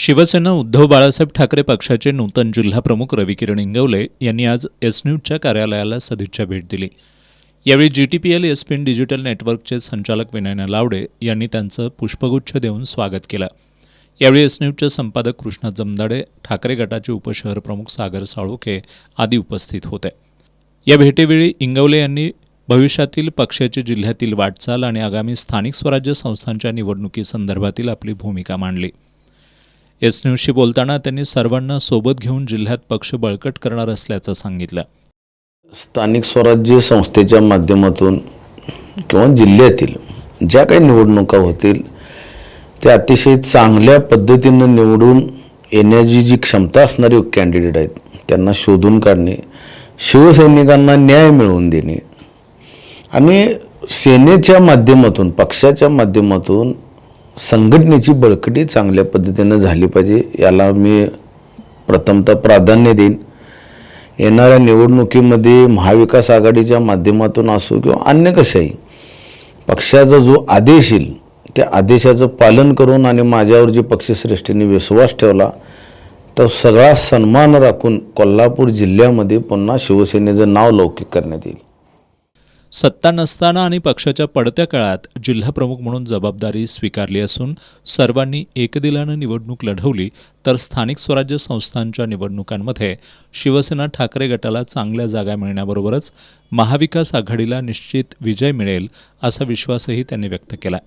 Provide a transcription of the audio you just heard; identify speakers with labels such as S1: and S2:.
S1: शिवसेना उद्धव बाळासाहेब ठाकरे पक्षाचे नूतन जिल्हाप्रमुख रविकिरण इंगवले यांनी आज एस-न्यूजच्या कार्यालयाला सदिच्छा भेट दिली। यावेळी जीटीपीएल एसपीएन डिजिटल नेटवर्कचे संचालक विनय नलावडे यांनी त्यांचं पुष्पगुच्छ देऊन स्वागत केलं। यावेळी एस-न्यूजचे संपादक कृष्णा जमदाडे, ठाकरे गटाचे उपशहर प्रमुख सागर साळोखे आदी उपस्थित होते। या भेटीवेळी इंगवले यांनी भविष्यातील पक्षाची जिल्ह्यातील वाटचाल आणि आगामी स्थानिक स्वराज्य संस्थांच्या निवडणुकीसंदर्भातील आपली भूमिका मांडली। एस-न्यूजशी बोलताना त्यांनी सर्वांना सोबत घेऊन जिल्ह्यात पक्ष बळकट करणार असल्याचं सांगितलं।
S2: स्थानिक स्वराज्य संस्थेच्या माध्यमातून किंवा जिल्ह्यातील ज्या काही निवडणुका होतील त्या अतिशय चांगल्या पद्धतीने निवडून येण्याची जी क्षमता असणारे कॅन्डिडेट आहेत त्यांना शोधून काढणे, शिवसैनिकांना न्याय मिळवून देणे आणि सेनेच्या माध्यमातून पक्षाच्या माध्यमातून संघटनेची बळकटी चांगल्या पद्धतीने झाली पाहिजे, याला मी प्रथमतः प्राधान्य देईन। येणाऱ्या निवडणुकीमध्ये महाविकास आघाडीच्या माध्यमातून असो किंवा अन्य कशाही पक्षाचा जो आदेश येईल त्या आदेशाचं पालन करून आणि माझ्यावर जी पक्षश्रेष्ठींनी विश्वास ठेवला तर सगळा सन्मान राखून कोल्हापूर जिल्ह्यामध्ये पुन्हा शिवसेनेचं नाव लौकिक करण्यात येईल।
S1: सत्ता नसताना आणि पक्षाच्या पडत्या काळात जिल्हाप्रमुख म्हणून जबाबदारी स्वीकारली असून सर्वांनी एकदिलानं निवडणूक लढवली तर स्थानिक स्वराज्य संस्थांच्या निवडणुकांमध्ये शिवसेना ठाकरे गटाला चांगल्या जागा मिळण्याबरोबरच महाविकास आघाडीला निश्चित विजय मिळेल असा विश्वासही त्यांनी व्यक्त केला।